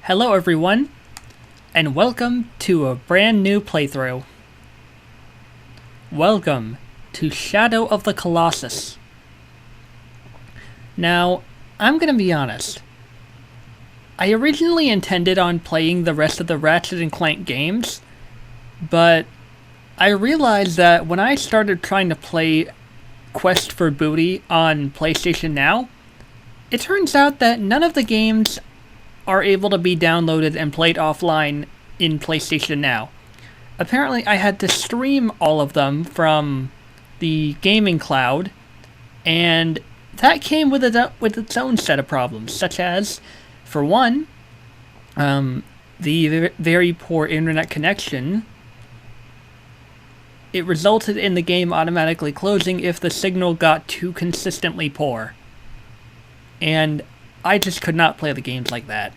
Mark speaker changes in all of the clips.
Speaker 1: Hello everyone, and welcome to a brand new playthrough. Welcome to Shadow of the Colossus. Now, I'm gonna be honest. I originally intended on playing the rest of the Ratchet & Clank games, but I realized that when I started trying to play Quest for Booty on PlayStation Now, it turns out that none of the games are able to be downloaded and played offline in PlayStation Now. Apparently, I had to stream all of them from the gaming cloud, and that came with its own set of problems, such as, for one, the very poor internet connection. It resulted in the game automatically closing if the signal got too consistently poor. And I just could not play the games like that.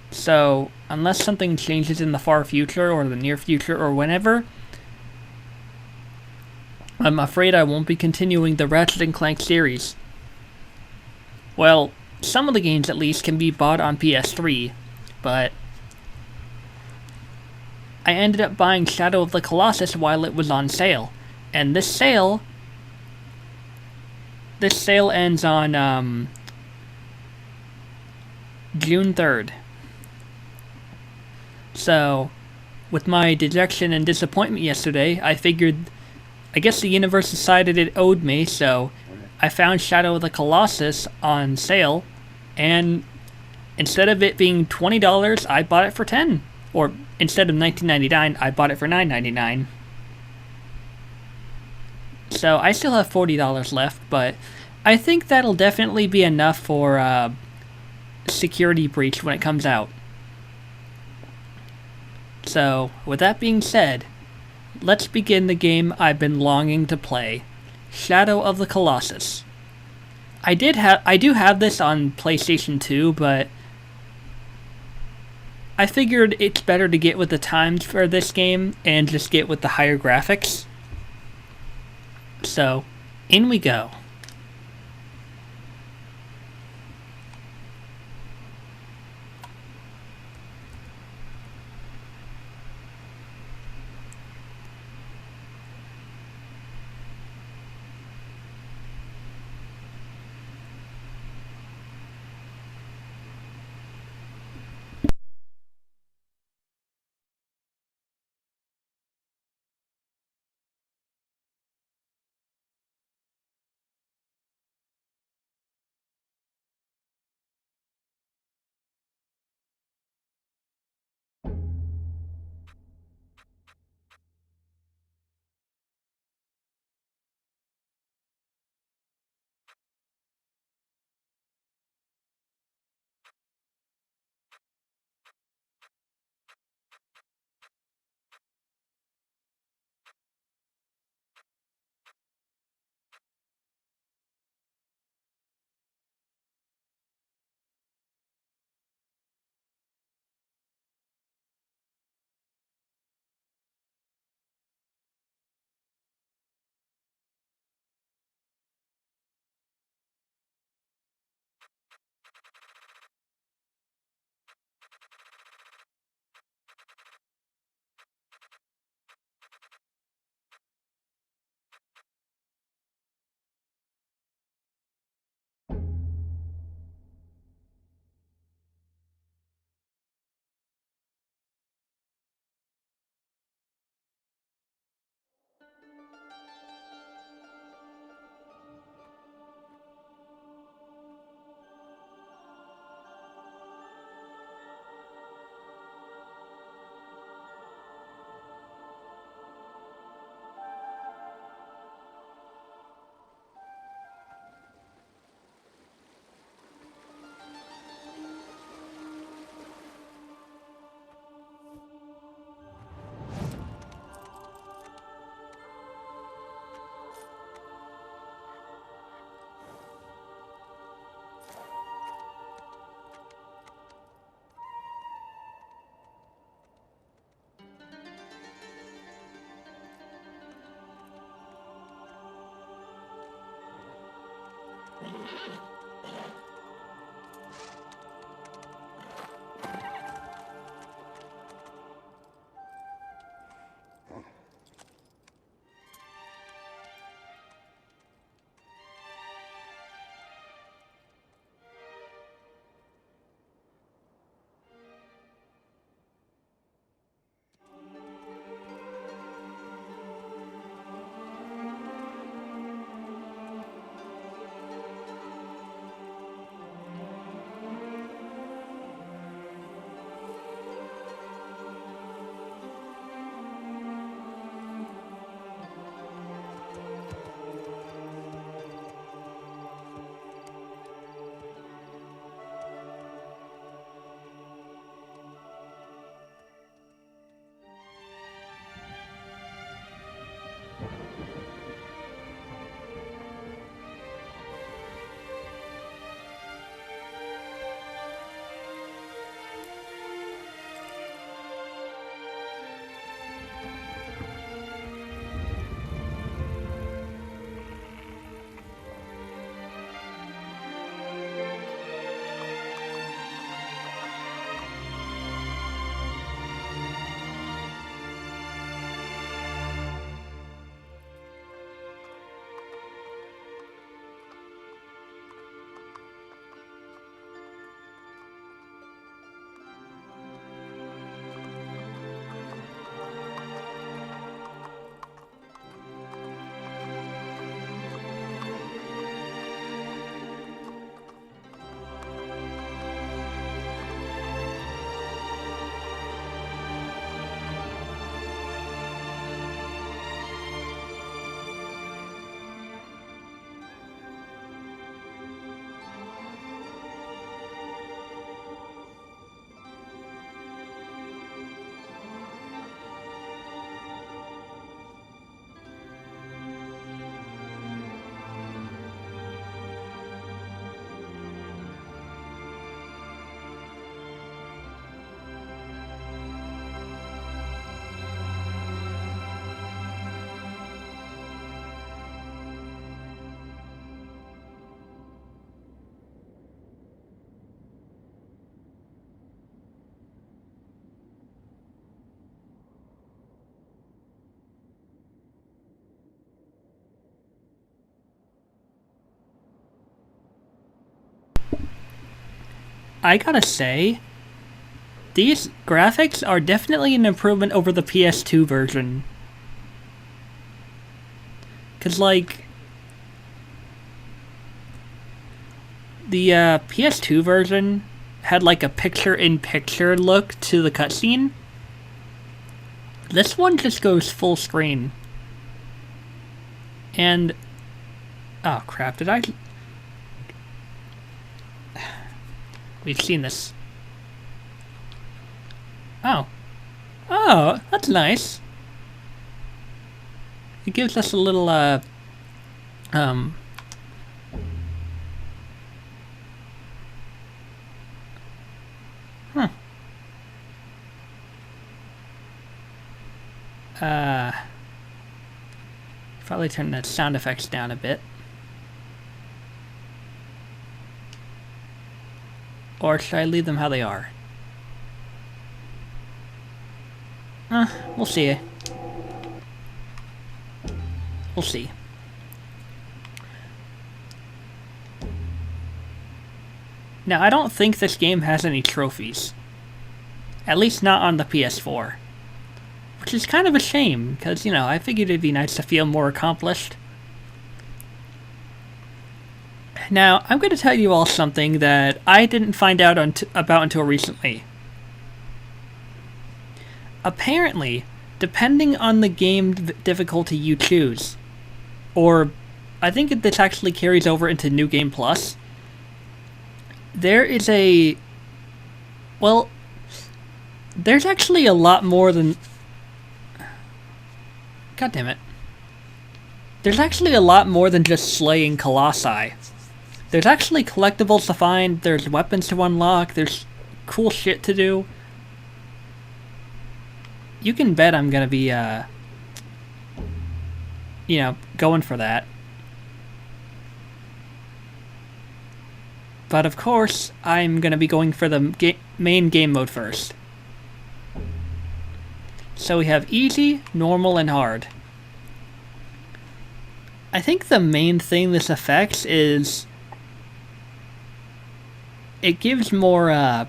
Speaker 1: So, unless something changes in the far future or the near future or whenever, I'm afraid I won't be continuing the Ratchet & Clank series. Well, some of the games at least can be bought on PS3, but I ended up buying Shadow of the Colossus while it was on sale. And this sale ends on June 3rd. So, with my dejection and disappointment yesterday, I guess the universe decided it owed me, so I found Shadow of the Colossus on sale, and instead of it being $20, I bought it for $10. Or instead of $19.99, I bought it for $9.99. So I still have $40 left, but I think that'll definitely be enough for Security Breach when it comes out. So, with that being said, let's begin the game I've been longing to play, Shadow of the Colossus. I do have this on PlayStation 2, but I figured it's better to get with the times for this game and just get with the higher graphics. So, in we go. I gotta say, these graphics are definitely an improvement over the PS2 version. Cause like, the PS2 version had like a picture-in-picture look to the cutscene. This one just goes full screen. And... oh crap, did I... we've seen this. Oh. Oh, that's nice. It gives us a little, probably turn the sound effects down a bit. Or should I leave them how they are? We'll see. We'll see. Now, I don't think this game has any trophies. At least not on the PS4. Which is kind of a shame, because, you know, I figured it'd be nice to feel more accomplished. Now, I'm going to tell you all something that I didn't find out about until recently. Apparently, depending on the game difficulty you choose, or I think this actually carries over into New Game Plus, there is a... well, there's actually a lot more than... God damn it. There's actually a lot more than just slaying Colossi. There's actually collectibles to find, there's weapons to unlock, there's cool shit to do. You can bet I'm gonna be, you know, going for that. But of course, I'm gonna be going for the main game mode first. So we have easy, normal, and hard. I think the main thing this affects is it gives more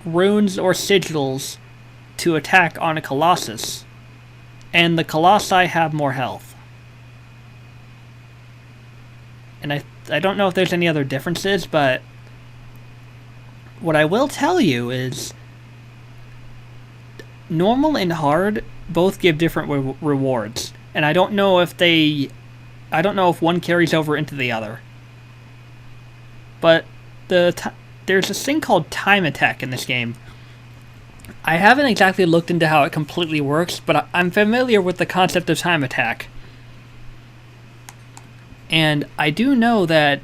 Speaker 1: runes or sigils to attack on a Colossus, and the Colossi have more health. And I don't know if there's any other differences, but what I will tell you is normal and hard both give different rewards, and I don't know if one carries over into the other. But there's this thing called time attack in this game. I haven't exactly looked into how it completely works, but I'm familiar with the concept of time attack. And I do know that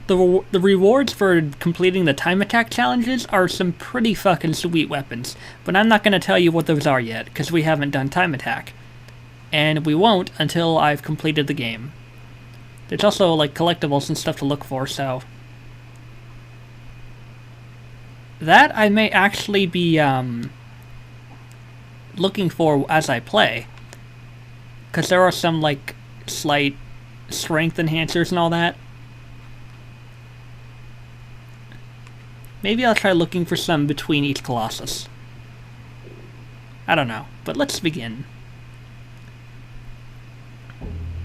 Speaker 1: the rewards for completing the time attack challenges are some pretty fucking sweet weapons. But I'm not going to tell you what those are yet, because we haven't done time attack. And we won't until I've completed the game. There's also like collectibles and stuff to look for, so... that I may actually be looking for as I play. Because there are some like slight strength enhancers and all that. Maybe I'll try looking for some between each Colossus. I don't know, but let's begin.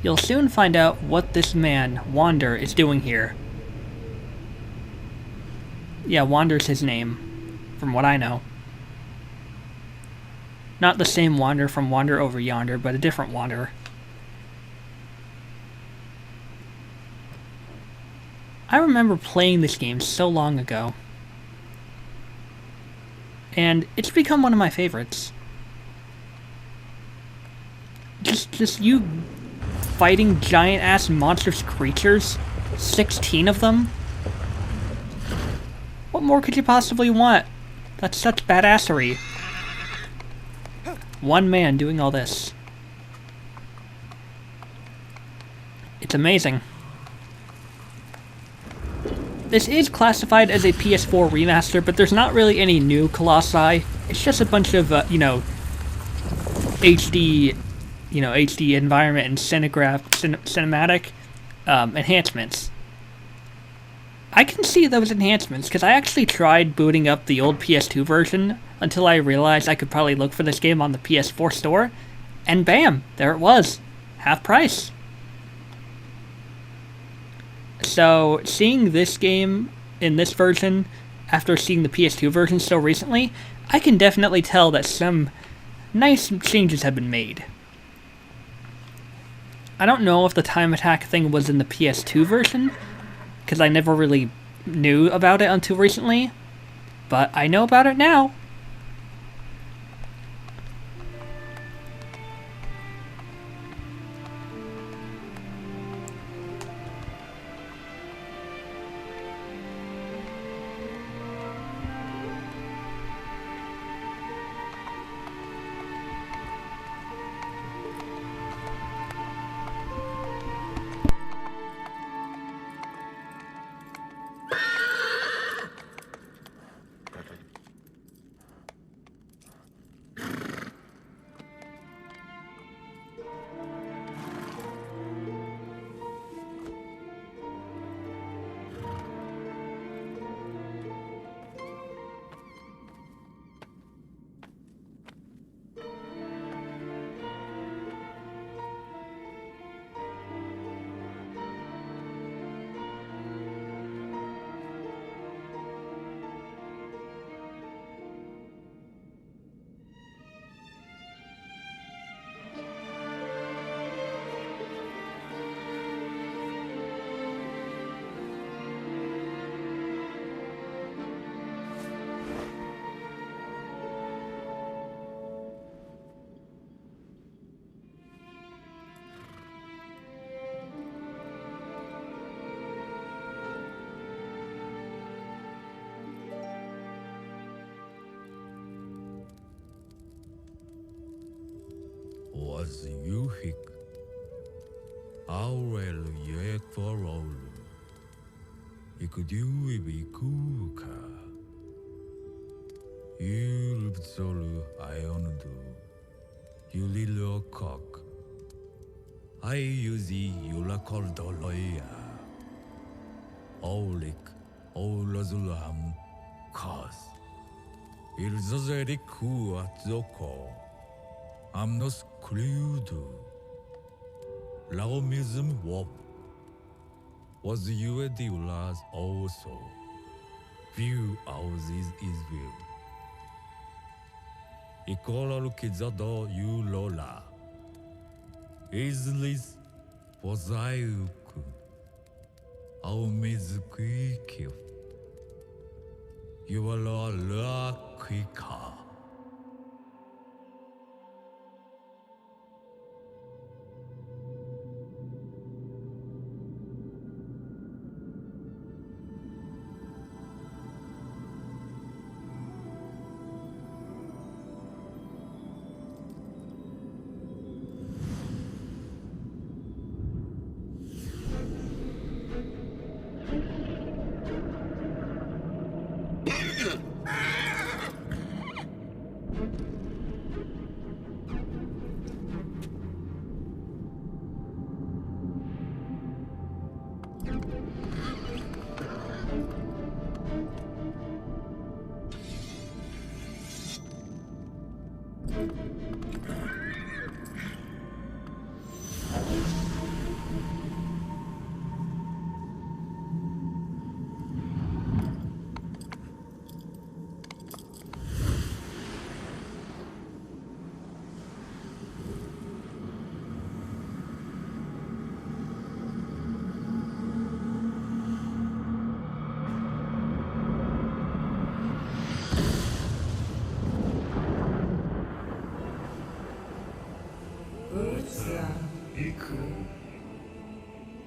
Speaker 1: You'll soon find out what this man, Wander, is doing here. Yeah, Wander's his name, from what I know. Not the same Wander from Wander Over Yonder, but a different Wander. I remember playing this game so long ago. And it's become one of my favorites. Just you fighting giant-ass monstrous creatures. 16 of them. What more could you possibly want? That's such badassery. One man doing all this. It's amazing. This is classified as a PS4 remaster, but there's not really any new Colossi. It's just a bunch of, HD, HD environment and cinematic enhancements. I can see those enhancements because I actually tried booting up the old PS2 version until I realized I could probably look for this game on the PS4 store, and bam, there it was. Half price. So, seeing this game in this version after seeing the PS2 version so recently, I can definitely tell that some nice changes have been made. I don't know if the time attack thing was in the PS2 version, because I never really knew about it until recently, but I know about it now.
Speaker 2: Was Yuhik Aurel Yek for all? Ikudu Ibikuka Yulbzolu Iondu Yulilo Cock I Yuzi Yulakoldoloya Olik Olazulam Cause Ilzozeriku Atzoko Amnos Crudu Laomism Wop was you the last also view houses is view Ikola Kizado you Lola Islis was Ayuku Aumizukikyo You are la Kika.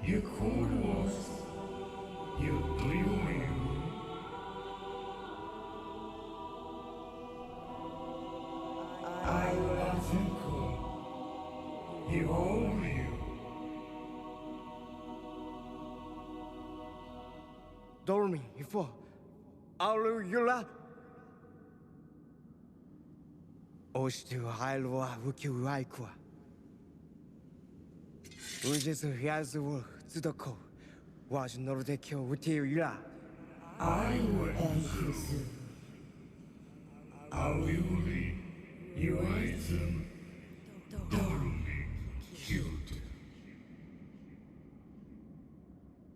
Speaker 3: You call us. You dream. I will think. You own you.
Speaker 4: Dormi, ifo. Alu yula. Oshtu hailwa wuki waikwa. Ujisu hiazu tsudoko. Was Nordekyo wuti yula.
Speaker 3: I will answer. I will be your item. Darling, cute.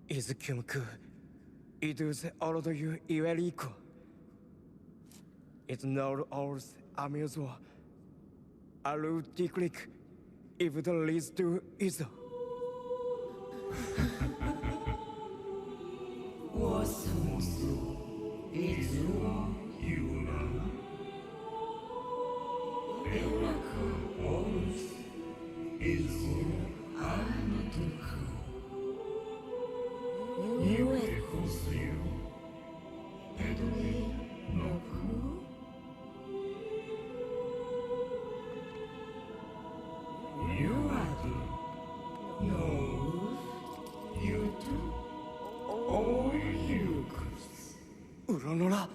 Speaker 4: Is Kyumku, idus all you Iveriko. It's not all amusement. Alu Diklik, if it leads to Iso. Uronora.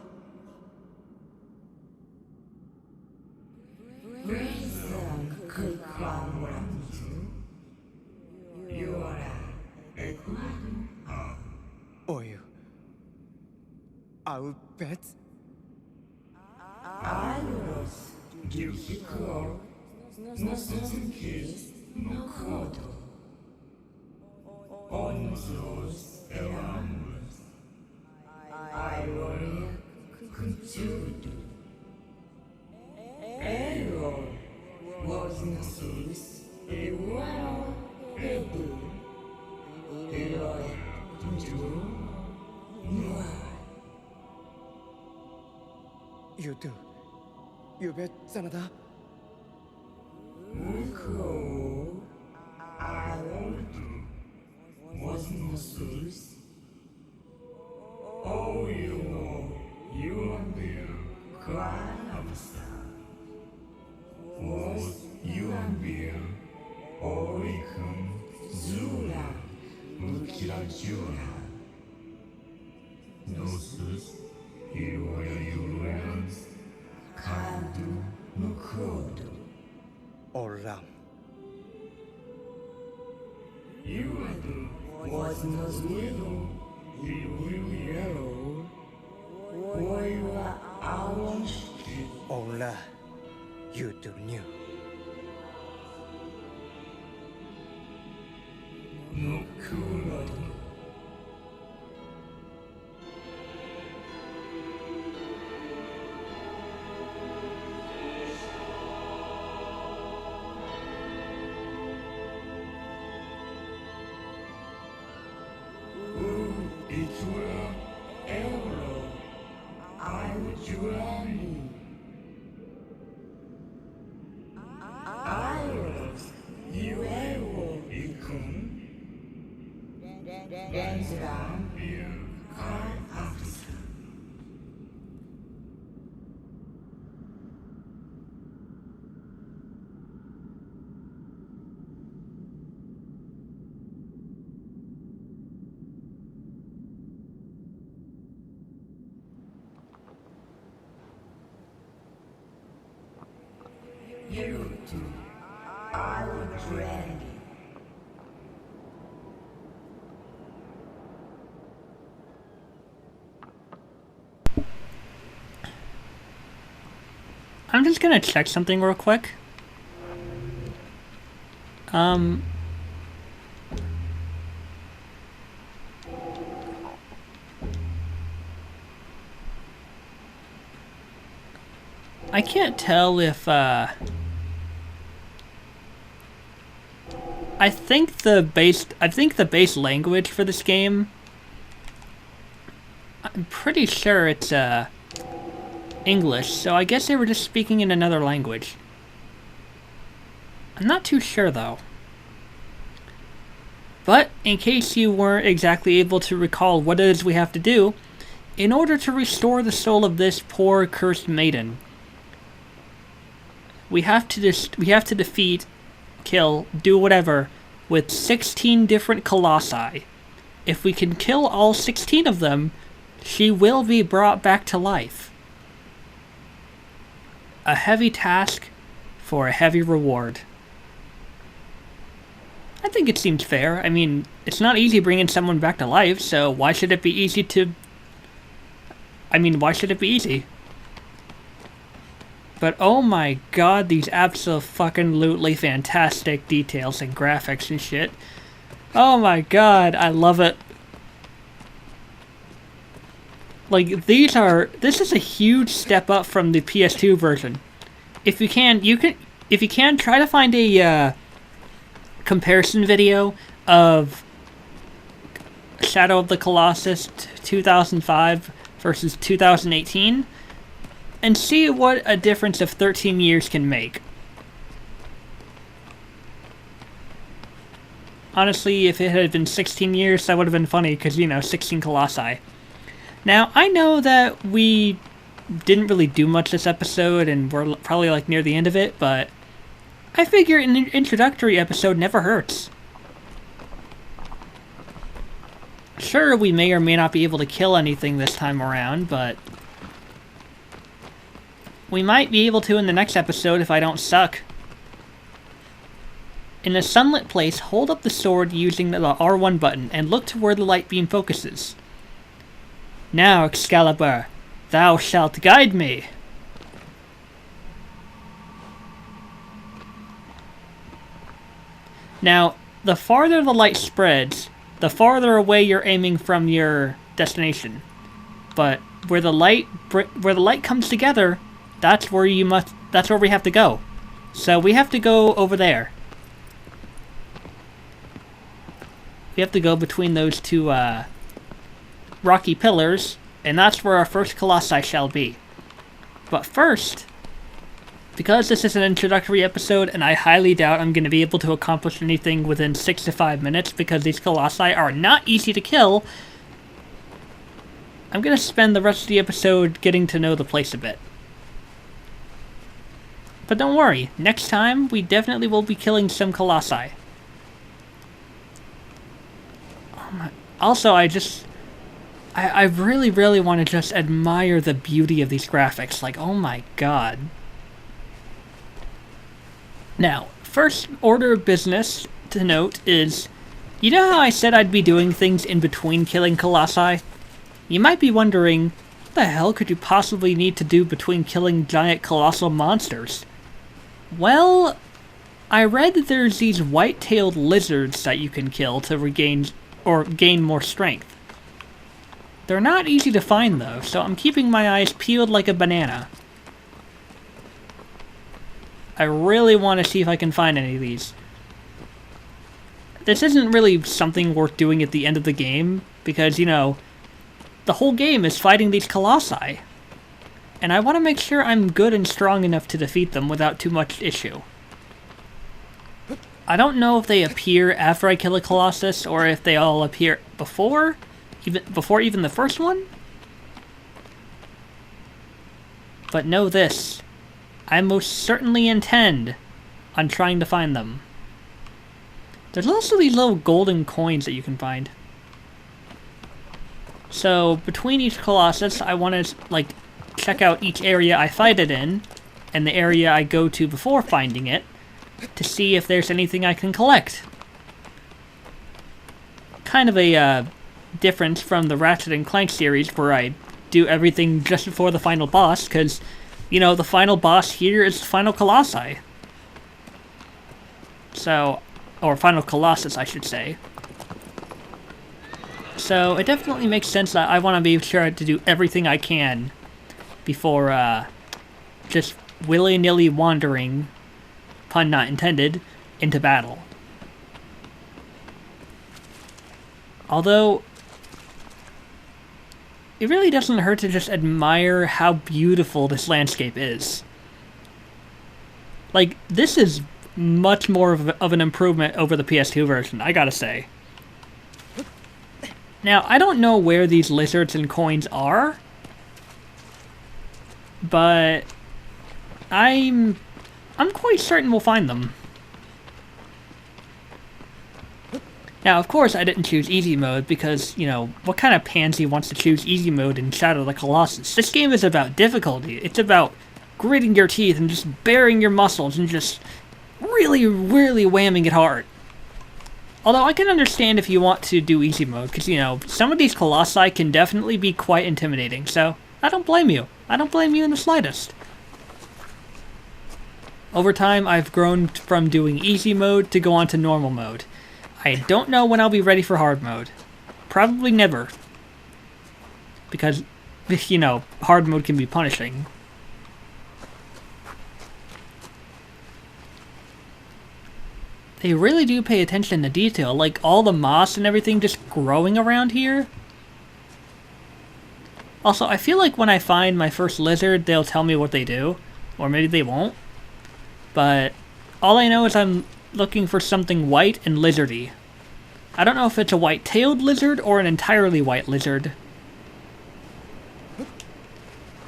Speaker 4: Oil. I'll bet. You do. You bet, Sanada.
Speaker 3: Oh, you are there, cry upside. Was you are there, Oricum, Zula, Mukira Jura. Nosus, you are your lands, Kandu, Mukodo.
Speaker 4: Oram.
Speaker 3: You are the was no widow, you will yellow. Oiwa Awonshiki.
Speaker 4: Ola. You do new.
Speaker 3: No cooler. It will ever. I would join you ever become. Dance down here, cry after. You two, I will ready.
Speaker 1: I'm just gonna check something real quick. I can't tell if, I think the base language for this game, I'm pretty sure it's, English, so I guess they were just speaking in another language. I'm not too sure, though. But, in case you weren't exactly able to recall what it is we have to do, in order to restore the soul of this poor, cursed maiden, we have to defeat, kill, do whatever, with 16 different Colossi. If we can kill all 16 of them, she will be brought back to life. A heavy task for a heavy reward. I think it seems fair. I mean, it's not easy bringing someone back to life, so why should it be easy to I mean, why should it be easy? But oh my god, these absolutely fantastic details and graphics and shit. Oh my god, I love it. Like, this is a huge step up from the PS2 version. If you can, try to find a comparison video of Shadow of the Colossus 2005 versus 2018, and see what a difference of 13 years can make. Honestly, if it had been 16 years, that would have been funny, because, 16 Colossi. Now, I know that we didn't really do much this episode, and we're probably, near the end of it, but I figure an introductory episode never hurts. Sure, we may or may not be able to kill anything this time around, but we might be able to in the next episode if I don't suck. In a sunlit place, hold up the sword using the R1 button and look to where the light beam focuses. Now, Excalibur, thou shalt guide me! Now, the farther the light spreads, the farther away you're aiming from your destination. But where the light comes together, that's where we have to go. So we have to go over there. We have to go between those two rocky pillars, and that's where our first Colossi shall be. But first, because this is an introductory episode, and I highly doubt I'm going to be able to accomplish anything within 6 to 5 minutes because these Colossi are not easy to kill, I'm going to spend the rest of the episode getting to know the place a bit. But don't worry, next time we definitely will be killing some Colossi. Oh my. Also, I really, really want to just admire the beauty of these graphics. Like, oh my god. Now, first order of business to note is, you know how I said I'd be doing things in between killing Colossi? You might be wondering, what the hell could you possibly need to do between killing giant colossal monsters? Well, I read that there's these white-tailed lizards that you can kill to regain or gain more strength. They're not easy to find though, so I'm keeping my eyes peeled like a banana. I really want to see if I can find any of these. This isn't really something worth doing at the end of the game, because, the whole game is fighting these Colossi. And I want to make sure I'm good and strong enough to defeat them without too much issue. I don't know if they appear after I kill a Colossus, or if they all appear before even the first one. But know this, I most certainly intend on trying to find them. There's also these little golden coins that you can find. So, between each Colossus, I want to, check out each area I fight it in, and the area I go to before finding it, to see if there's anything I can collect. Kind of a, difference from the Ratchet and Clank series, where I do everything just before the final boss, because, the final boss here is the final Colossi. So, or final Colossus, I should say. So, it definitely makes sense that I want to be sure to do everything I can before, just willy-nilly wandering, pun not intended, into battle. Although, it really doesn't hurt to just admire how beautiful this landscape is. This is much more of an improvement over the PS2 version, I gotta say. Now, I don't know where these lizards and coins are, but I'm quite certain we'll find them. Now, of course, I didn't choose easy mode because, what kind of pansy wants to choose easy mode in Shadow of the Colossus? This game is about difficulty. It's about gritting your teeth and just baring your muscles and just really, really whamming it hard. Although I can understand if you want to do easy mode, because, some of these Colossi can definitely be quite intimidating, so I don't blame you. I don't blame you in the slightest. Over time, I've grown from doing easy mode to go on to normal mode. I don't know when I'll be ready for hard mode. Probably never. Because, you know, hard mode can be punishing. They really do pay attention to detail, like all the moss and everything just growing around here. Also, I feel like when I find my first lizard, they'll tell me what they do. Or maybe they won't. But all I know is I'm looking for something white and lizardy. I don't know if it's a white-tailed lizard or an entirely white lizard.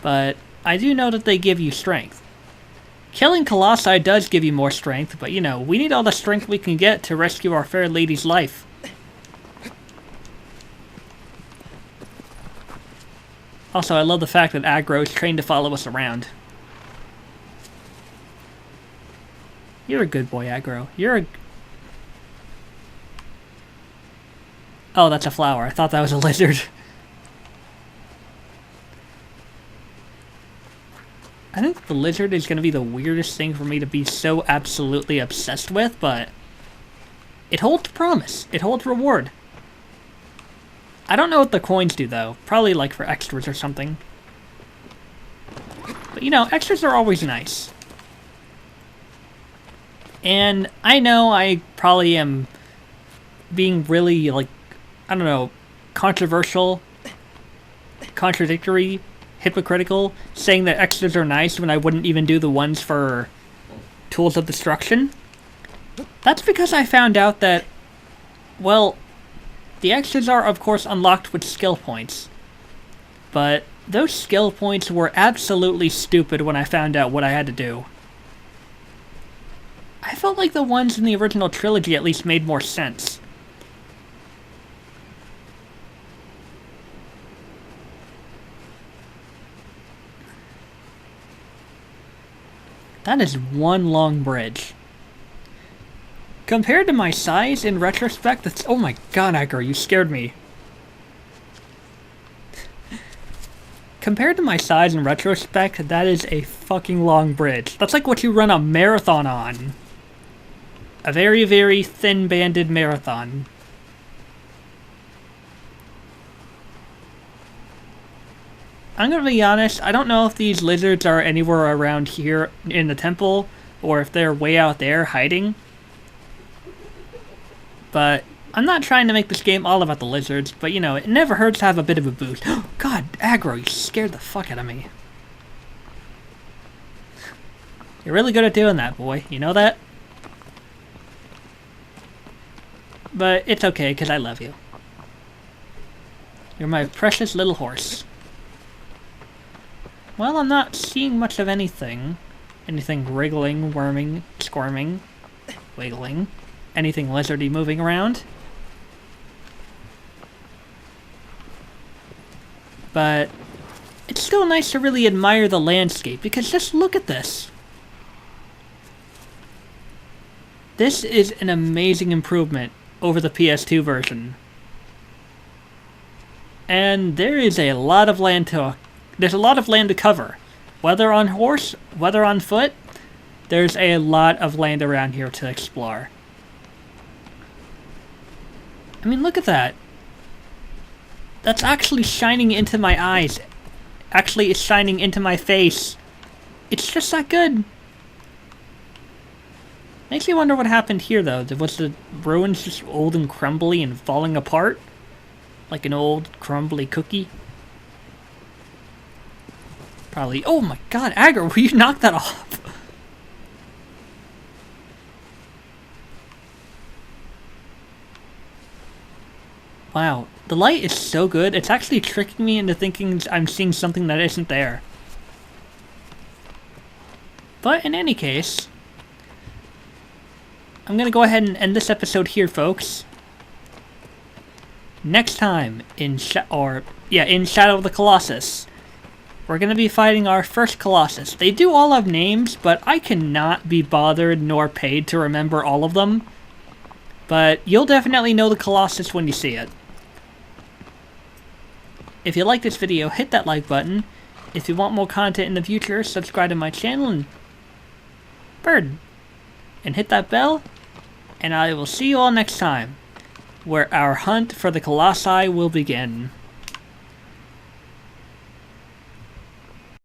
Speaker 1: But I do know that they give you strength. Killing Colossi does give you more strength, but you know, we need all the strength we can get to rescue our fair lady's life. Also, I love the fact that Aggro is trained to follow us around. You're a good boy, Aggro. You're a... Oh, that's a flower. I thought that was a lizard. I think the lizard is going to be the weirdest thing for me to be so absolutely obsessed with, but it holds promise. It holds reward. I don't know what the coins do, though. Probably, like, for extras or something. But, you know, extras are always nice. And I know I probably am being really, like, I don't know, controversial, contradictory, hypocritical, saying that extras are nice when I wouldn't even do the ones for Tools of Destruction. That's because I found out that, well, the extras are, of course, unlocked with skill points. But those skill points were absolutely stupid when I found out what I had to do. I felt like the ones in the original trilogy at least made more sense. That is one long bridge. Compared to my size, in retrospect, that's... Oh my god, Aggro, you scared me. Compared to my size in retrospect, that is a fucking long bridge. That's like what you run a marathon on. A very, very thin-banded marathon. I'm gonna be honest, I don't know if these lizards are anywhere around here in the temple, or if they're way out there hiding. But I'm not trying to make this game all about the lizards, but you know, it never hurts to have a bit of a boost. God, Aggro, you scared the fuck out of me. You're really good at doing that, boy. You know that? But it's okay, because I love you. You're my precious little horse. Well, I'm not seeing much of anything. Anything wriggling, worming, squirming, wiggling. Anything lizardy moving around. But it's still nice to really admire the landscape, because just look at this. This is an amazing improvement over the PS2 version. And there is a lot of land to... There's a lot of land to cover. Whether on horse, whether on foot, there's a lot of land around here to explore. I mean, look at that. That's actually shining into my eyes. Actually, it's shining into my face. It's just that good. Makes me wonder what happened here, though. Was the ruins just old and crumbly and falling apart? Like an old, crumbly cookie? Probably. Oh my god, Aggro, will you knock that off? Wow, the light is so good, it's actually tricking me into thinking I'm seeing something that isn't there. But in any case, I'm gonna go ahead and end this episode here, folks. Next time in Shadow of the Colossus, we're gonna be fighting our first Colossus. They do all have names, but I cannot be bothered nor paid to remember all of them. But you'll definitely know the Colossus when you see it. If you like this video, hit that like button. If you want more content in the future, subscribe to my channel and hit that bell, and I will see you all next time, where our hunt for the Colossi will begin.